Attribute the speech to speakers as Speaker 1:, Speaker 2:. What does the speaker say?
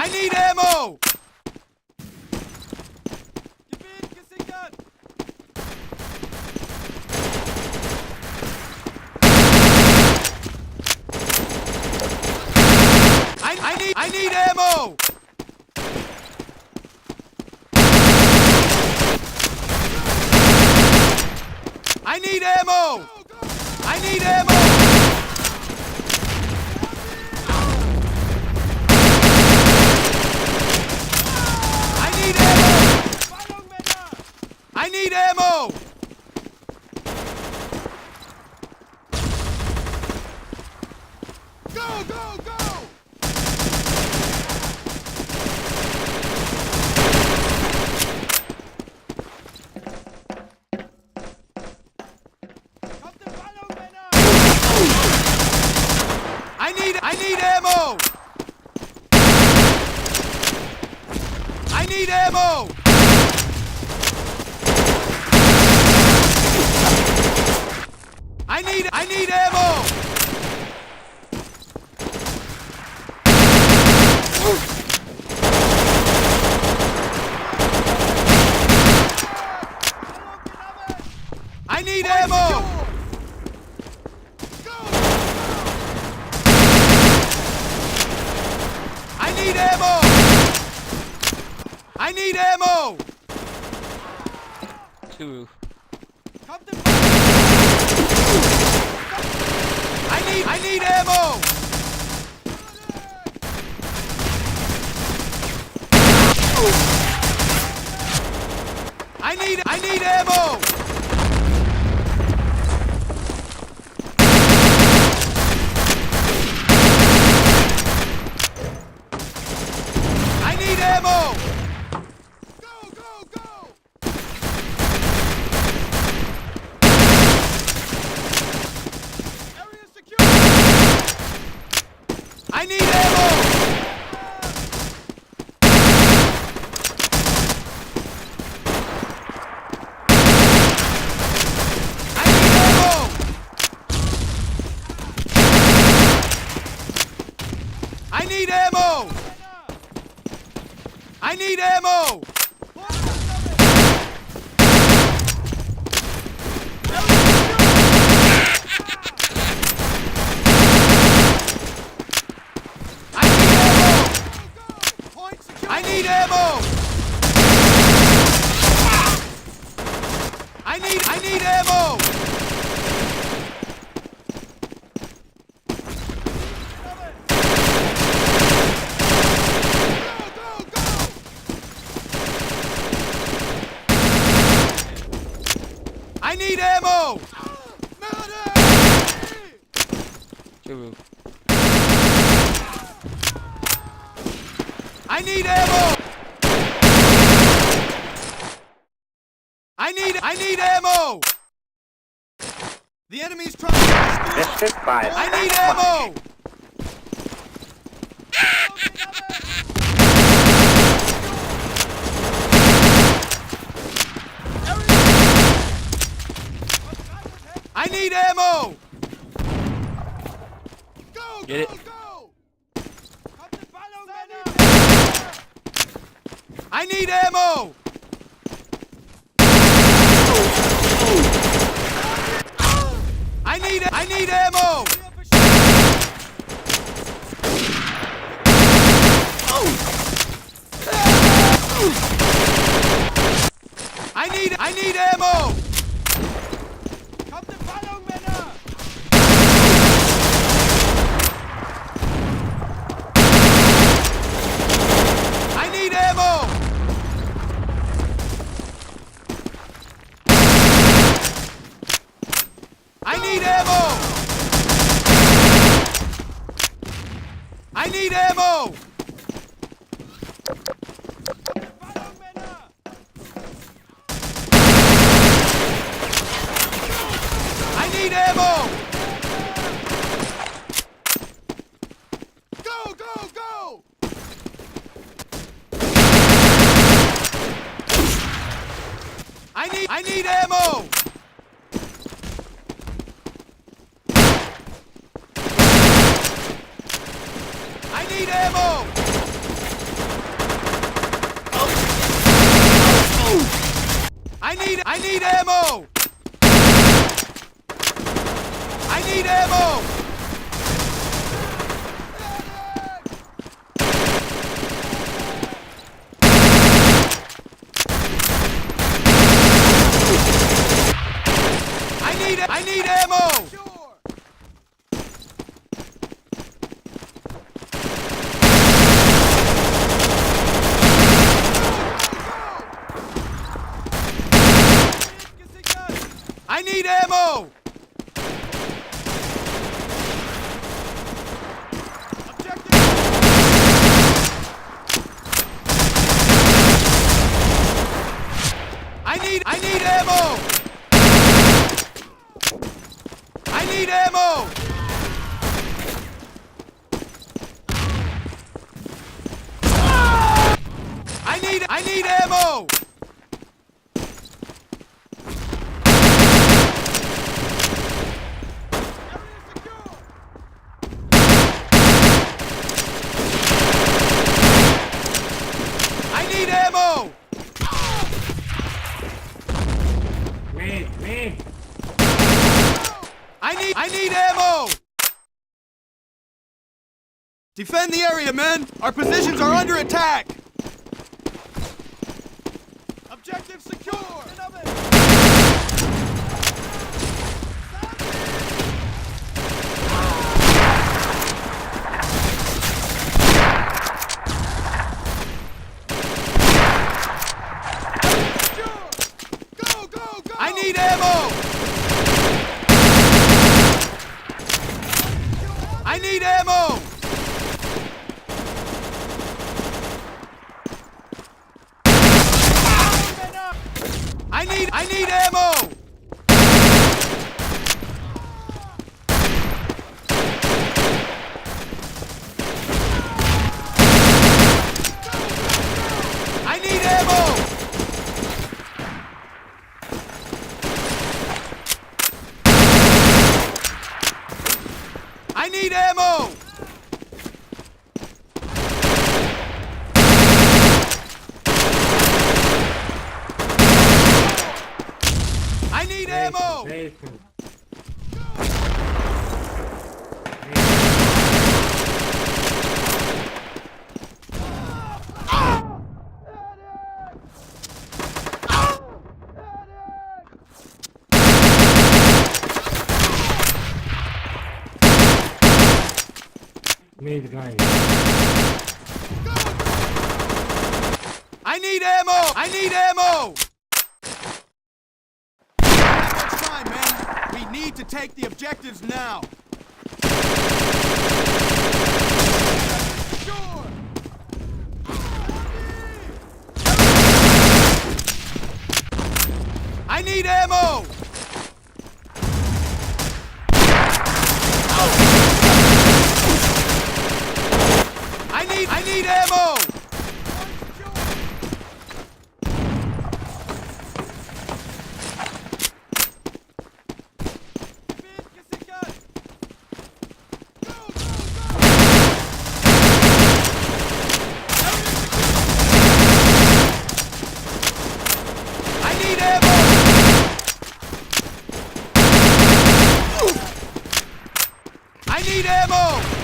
Speaker 1: I need ammo! Gebiet gesichert! I need ammo! I need ammo! I need ammo! I need ammo! I need ammo! Go, go, go! I need ammo! I need ammo! I need ammo! I need ammo! I need ammo! I need ammo!
Speaker 2: Two.
Speaker 1: I need ammo! I need ammo! I need ammo! Go, go, go! Area secure! I need ammo! I need ammo! I need ammo! I need ammo! I need ammo! I need ammo!
Speaker 2: Two.
Speaker 1: I need ammo! I need ammo! The enemy's trying to
Speaker 3: This is by
Speaker 1: I need ammo! I need ammo! Go,
Speaker 2: Get it.
Speaker 1: go! I need ammo! I need ammo! I need ammo! I need ammo! I need ammo! I need ammo! I need ammo! Go, go, go! I need ammo! I need ammo! need ammo! I need ammo! I need ammo! I need ammo! Objective! I need ammo! I need ammo! I need ammo! I need ammo!
Speaker 3: Me.
Speaker 1: I need ammo! Defend the area, men! Our positions are under attack! Objective secure! I need ammo! I need ammo! I need ammo! I need ammo! I need ammo! I need ammo!
Speaker 3: Basement. Made guy.
Speaker 1: I need ammo! I need ammo! Not much time, men. We need to take the objectives now. I need ammo! I need ammo! I need ammo! I need ammo!